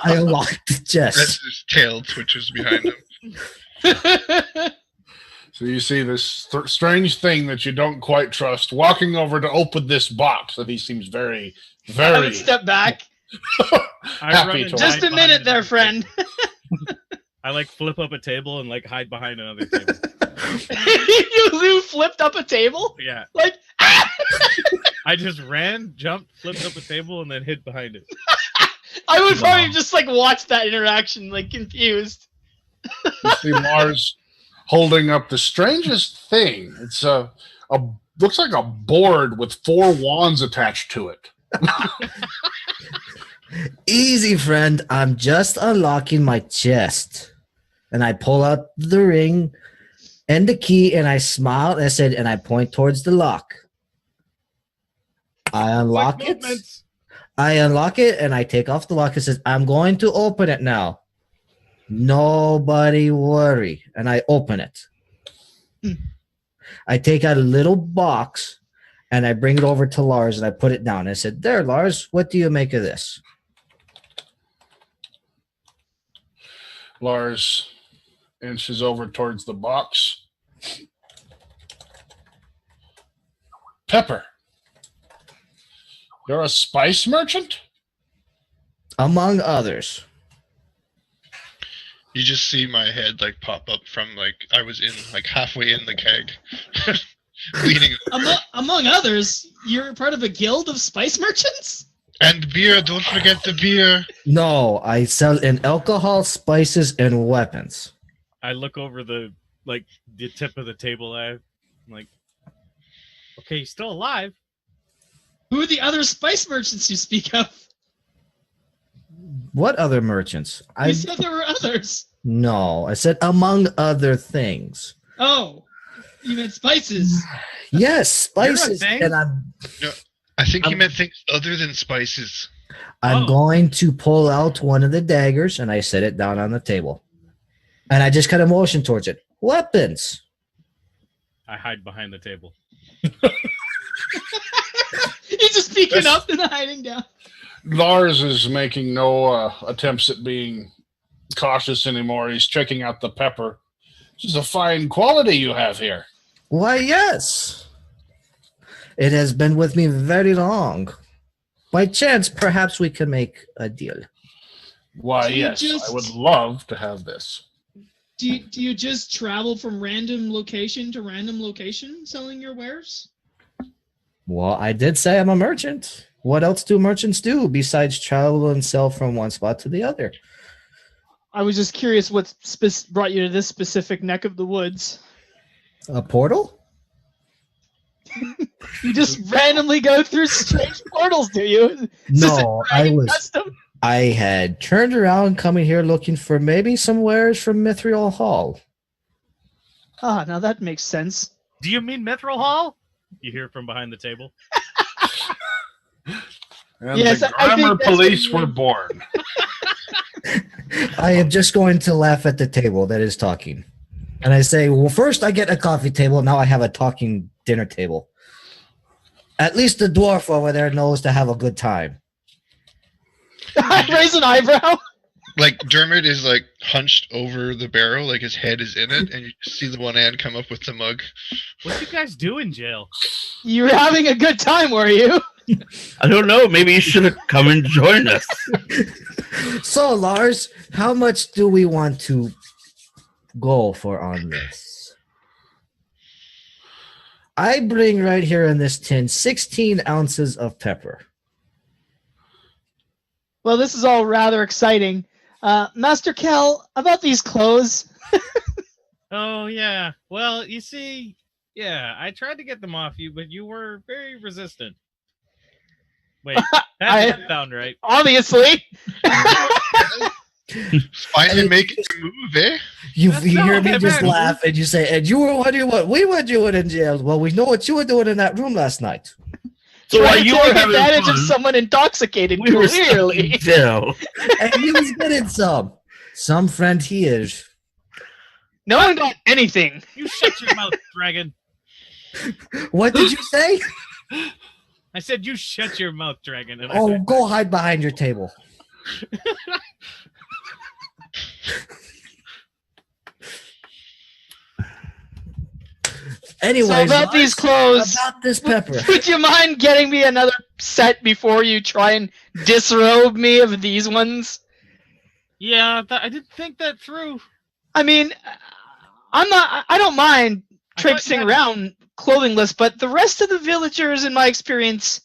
I unlocked the That's chest. his tail twitches behind him. So you see this strange thing that you don't quite trust walking over to open this box that he seems very, I very would step back. I Happy run to and Just hide a minute behind there, another friend. table. I like flip up a table and like hide behind another table. you flipped up a table? Yeah, Like, I just ran, jumped, flipped up a table, and then hid behind it. I would probably just like watch that interaction, like confused. you see Lars holding up the strangest thing. It's a looks like a board with 4 wands attached to it. Easy, friend. I'm just unlocking my chest. And I pull out the ring and the key and I smile and I said, and I point towards the lock. I unlock Quick it. movements. I unlock it and I take off the lock and says, I'm going to open it now. Nobody worry. And I open it. I take out a little box and I bring it over to Lars and I put it down. I said, there, Lars, what do you make of this? Lars inches over towards the box. Pepper. You're a spice merchant? Among others. You just see my head like pop up from like I was in like halfway in the keg, leaning. Among others, you're part of a guild of spice merchants? And beer, don't forget the beer. No, I sell in alcohol, spices, and weapons. I look over the tip of the table. I'm like, okay, he's still alive. Who are the other spice merchants you speak of? What other merchants? You said there were others. No, I said among other things. Oh, you meant spices. Yes, spices. thing? And I think he meant things other than spices. I'm going to pull out one of the daggers, and I set it down on the table. And I just kind of motion towards it. Weapons. I hide behind the table. He's just peeking up and hiding down. Lars is making no attempts at being cautious anymore. He's checking out the pepper. This is a fine quality you have here. Why, yes. It has been with me very long. By chance, perhaps we can make a deal. Why, Do you yes, just- I would love to have this. Do you just travel from random location to random location selling your wares? Well, I did say I'm a merchant. What else do merchants do besides travel and sell from one spot to the other? I was just curious what brought you to this specific neck of the woods. A portal? You just randomly go through strange portals, do you? Is this a No, dragon custom? I had turned around coming here looking for maybe some wares from Mithril Hall. Ah, now that makes sense. Do you mean Mithril Hall? You hear from behind the table. And Yes, the I think grammar that's what police you were mean. born. I am just going to laugh at the table that is talking. And I say, well, first I get a coffee table. Now I have a talking dinner table. At least the dwarf over there knows to have a good time. I raise an eyebrow. Like Dermot is like hunched over the barrel, like his head is in it, and you just see the one hand come up with the mug. What did you guys do in jail? You were having a good time, were you? I don't know. Maybe you should have come and joined us. So, Lars, how much do we want to go for on this? I bring right here in this tin 16 ounces of pepper. Well, this is all rather exciting. Master Kel, about these clothes. Oh, yeah. Well, you see, yeah, I tried to get them off you, but you were very resistant. Wait, that sound right. Obviously. Finally making a move, eh? You That's hear not me what I just meant. laugh and you say, and you were wondering what we were doing in jail. Well, we know what you were doing in that room last night. So while Trying to you were take having advantage of fun, someone intoxicated, we were stuck in clearly. jail. And he was getting some friend he is. No one got anything. You shut your mouth, dragon. What did you say? I said you shut your mouth, dragon. And Oh, go hide behind your table. Anyways, So about these clothes, about this pepper. would you mind getting me another set before you try and disrobe me of these ones? yeah, I didn't think that through. I mean, I don't mind I thought traipsing you had- around clothingless, but the rest of the villagers, in my experience,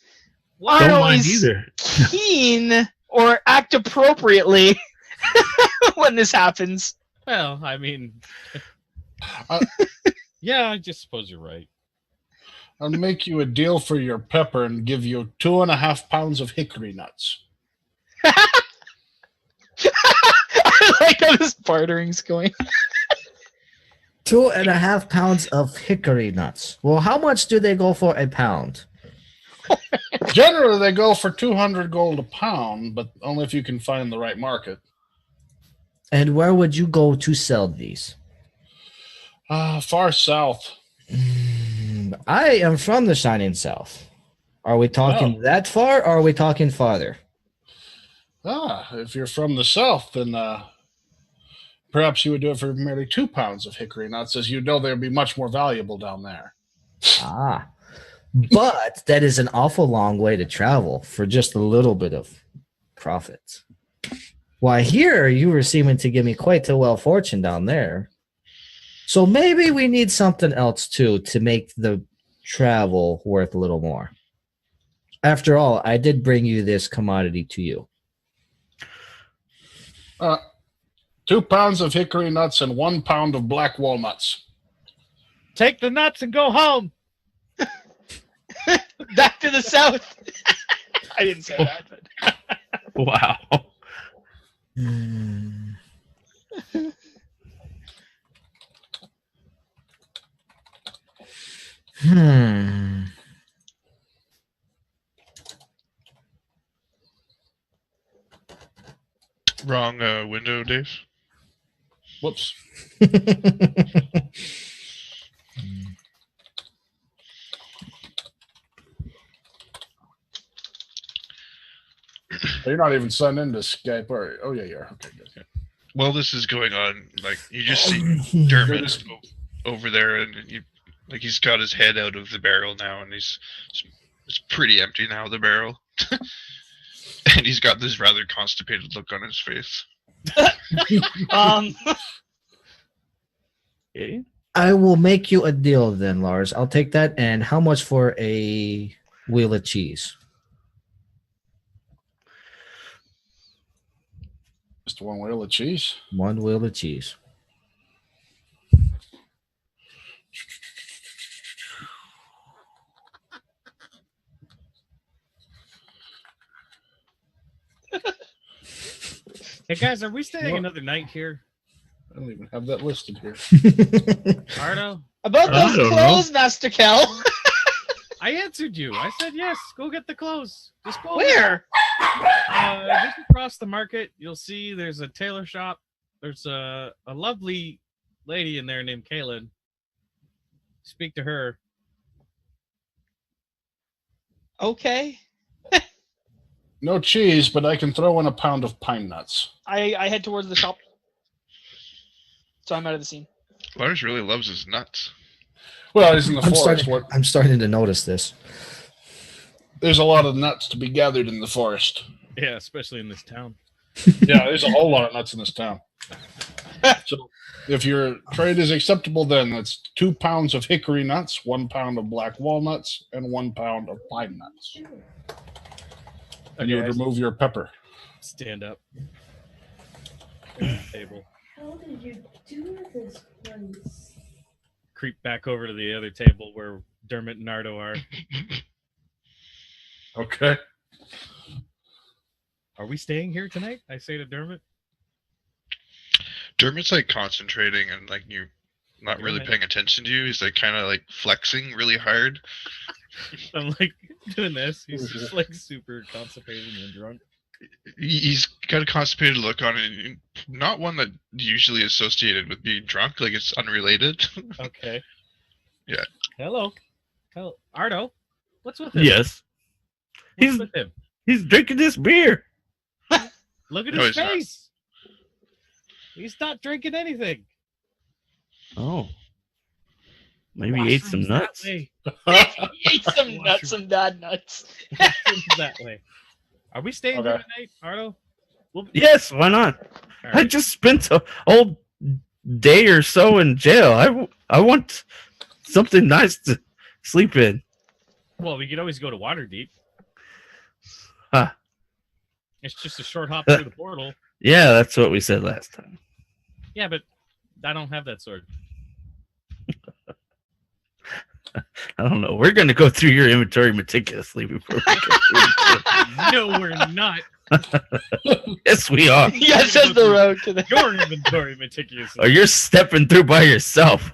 aren't Don't mind always either. keen or act appropriately when this happens. Well, I mean, Uh, yeah, I just suppose you're right. I'll make you a deal for your pepper and give you 2.5 pounds of hickory nuts. I like how this bartering's going. 2.5 pounds of hickory nuts. Well, how much do they go for a pound? Generally, they go for 200 gold a pound, but only if you can find the right market. And where would you go to sell these? Far south. I am from the Shining South. Are we talking that far, or are we talking farther? If you're from the south, then perhaps you would do it for merely 2 pounds of hickory nuts, as you know they would be much more valuable down there. Ah. But that is an awful long way to travel for just a little bit of profit. Why, here you were seeming to give me quite a well fortune down there. So maybe we need something else too to make the travel worth a little more. After all, I did bring you this commodity to you. 2 pounds of hickory nuts and 1 pound of black walnuts. Take the nuts and go home. Back to the south. I didn't say that, but Wow. Wrong window, Dave. Whoops. You're not even signed into Skype, are you? Oh, yeah, you are. Okay, good. Well, this is going on. Like you just see Dermot over there, and he's got his head out of the barrel now, and it's pretty empty now, the barrel, and he's got this rather constipated look on his face. Okay. I will make you a deal then, Lars. I'll take that. And how much for a wheel of cheese? Just 1 wheel of cheese. 1 wheel of cheese. Hey guys, are we staying another night here? I don't even have that listed here. Ardo? about I those don't clothes, Master Kel. I answered you. I said yes. Go get the clothes. Just go. Where? Just across the market, you'll see there's a tailor shop. There's a lovely lady in there named Kaylin. Speak to her. Okay. No cheese, but I can throw in a pound of pine nuts. I head towards the shop. So I'm out of the scene. Lars really loves his nuts. Well, he's in the forest. I'm starting to notice this. There's a lot of nuts to be gathered in the forest. Yeah, especially in this town. Yeah, there's a whole lot of nuts in this town. So if your trade is acceptable, then that's 2 pounds of hickory nuts, 1 pound of black walnuts, and 1 pound of pine nuts. And you would remove your pepper. Stand up. There's the table. How did you do this place? Creep back over to the other table where Dermot and Ardo are. Okay. Are we staying here tonight? I say to Dermot. Dermot's like concentrating and like you're not really paying attention to you. He's like kind of like flexing really hard. I'm like doing this. He's just like super constipated and drunk. He's got a constipated look on it, not one that usually associated with being drunk. Like it's unrelated. Okay. Yeah. Hello. Ardo. What's with him? Yes. What's with him? He's drinking this beer. Look at No, his he's not. face. He's not drinking anything. Oh. Maybe he ate some Washrooms that nuts. way. He ate some nuts, some bad nuts. Washrooms that way. Are we staying Okay. here tonight, Ardo? Yes, why not? All I right. just spent a whole day or so in jail. I want something nice to sleep in. Well, we could always go to Waterdeep. Huh. It's just a short hop through the portal. Yeah, that's what we said last time. Yeah, but I don't have that sword. I don't know. We're going to go through your inventory meticulously before we go through. No, we're not. Yes, we are. Yes, that's the road to the. Your inventory meticulously. Or you're stepping through by yourself.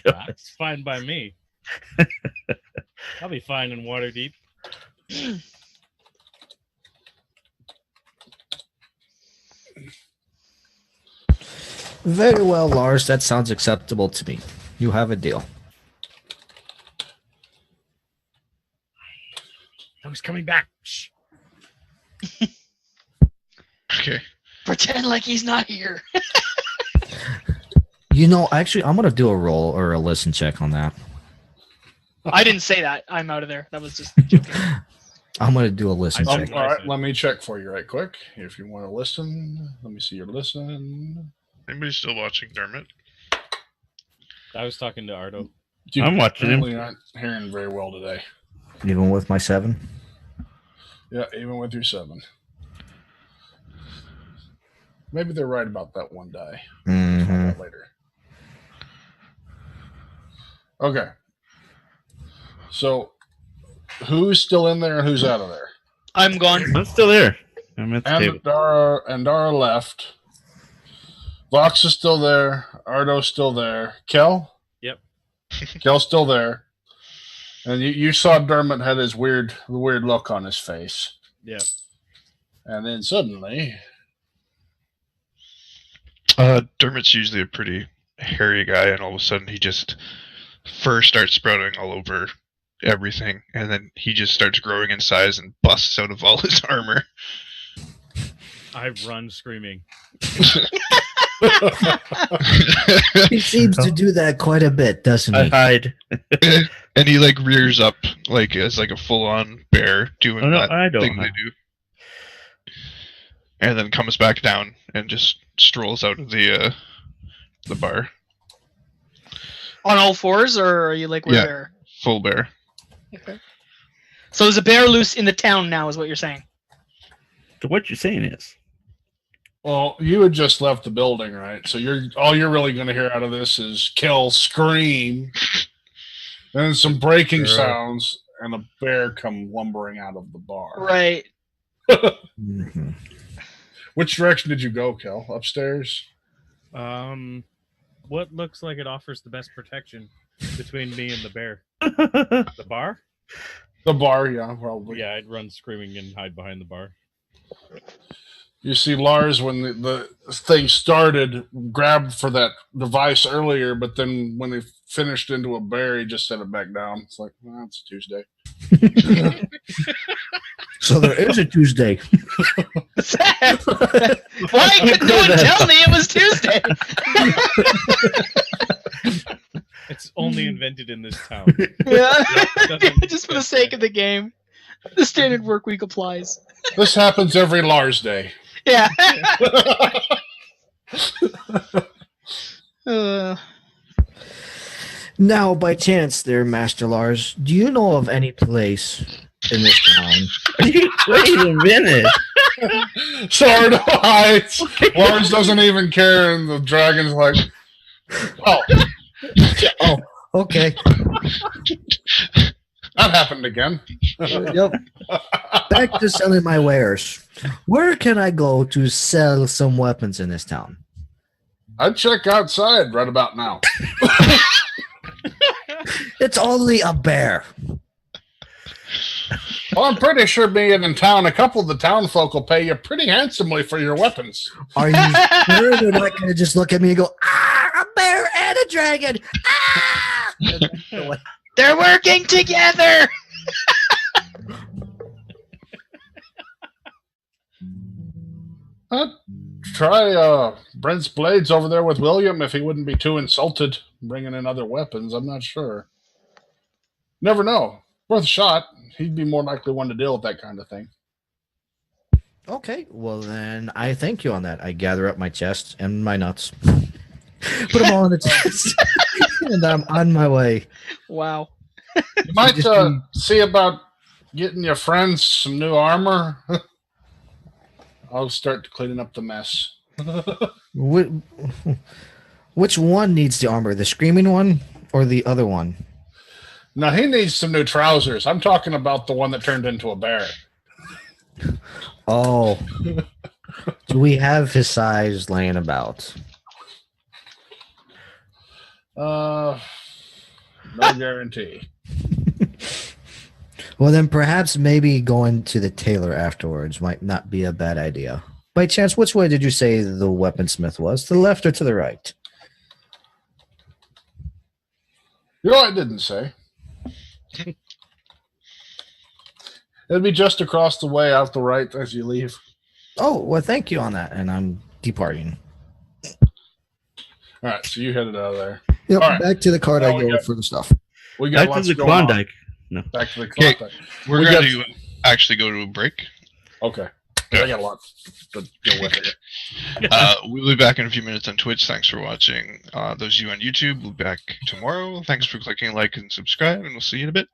That's fine by me. I'll be fine in Waterdeep. Very well, Lars. That sounds acceptable to me. You have a deal. I was coming back. Shh. Okay. Pretend like he's not here. You know, actually, I'm gonna do a roll or a listen check on that. I didn't say that. I'm out of there. That was just joking. I'm gonna do a listen I- check. All right, let me check for you right quick. If you want to listen, let me see your listen. Anybody still watching Dermot? I was talking to Ardo. I'm watching him. Apparently aren't hearing very well today. Even with my 7. Yeah, even with your 7. Maybe they're right about that one die. Find Mhm. out later. Okay. So, who's still in there and who's out of there? I'm gone. I'm still there. I'm at the table. Andara left. Vox is still there. Ardo's still there. Kel? Yep. Kel's still there. And you saw Dermot had his weird look on his face. Yep. And then suddenly... Dermot's usually a pretty hairy guy, and all of a sudden he just fur starts sprouting all over everything, and then he just starts growing in size and busts out of all his armor. I run screaming. He seems to do that quite a bit, doesn't I he? hide. And he like rears up like as like a full-on bear doing Oh, no, that I don't thing they hide. do, and then comes back down and just strolls out of the bar. On all fours, or are you like with Yeah. a bear? Full bear. Okay. So there's a bear loose in the town now, is what you're saying. So what you're saying is, Well, you had just left the building, right? So all you're really going to hear out of this is Kel scream, and some breaking sounds, and a bear come lumbering out of the bar. Right. Mhm. Which direction did you go, Kel? Upstairs? What looks like it offers the best protection between me and the bear? The bar? The bar, yeah, probably. Yeah, I'd run screaming and hide behind the bar. You see Lars, when the thing started, grabbed for that device earlier, but then when they finished into a bear, he just set it back down. It's like, well, it's Tuesday. So there is a Tuesday. Why could no one tell me it was Tuesday? It's only invented in this town. Yeah. Doesn't- Just for the sake of the game. The standard work week applies. This happens every Lars day. Yeah. Uh, Now, by chance, there, Master Lars, do you know of any place in this town? wait a minute. Sword hides. Lars doesn't even care, and the dragon's like, oh, Oh, okay. that happened again. Yep. Back to selling my wares. Where can I go to sell some weapons in this town? I'd check outside right about now. It's only a bear. Well, I'm pretty sure being in town, a couple of the town folk will pay you pretty handsomely for your weapons. Are you sure they're not going to just look at me and go, ah, a bear and a dragon? Ah! they're working together. Try Brent's Blades over there with William if he wouldn't be too insulted bringing in other weapons. I'm not sure. Never know. Worth a shot. He'd be more likely one to deal with that kind of thing. Okay, well then I thank you on that. I gather up my chest and my nuts, put them all in the chest, and I'm on my way. Wow. You might see about getting your friends some new armor. I'll start cleaning up the mess. Which one needs the armor? The screaming one or the other one? Now, he needs some new trousers. I'm talking about the one that turned into a bear. Oh. Do we have his size laying about? No guarantee. Well, then perhaps maybe going to the tailor afterwards might not be a bad idea. By chance, which way did you say the weaponsmith was? To the left or to the right? You know, I didn't say. It'd be just across the way out the right as you leave. Oh, well, thank you on that. And I'm departing. All right, so you headed out of there. Yep, All right. back to the cart Now I we go got- for the stuff. We got Back to lots the going on. Klondike. No. Back to the Okay. Klondike. We're We going got- to actually go to a break. Okay. I got a lot to deal with here. We'll be back in a few minutes on Twitch. Thanks for watching. Those of you on YouTube, we'll be back tomorrow. Thanks for clicking like and subscribe, and we'll see you in a bit.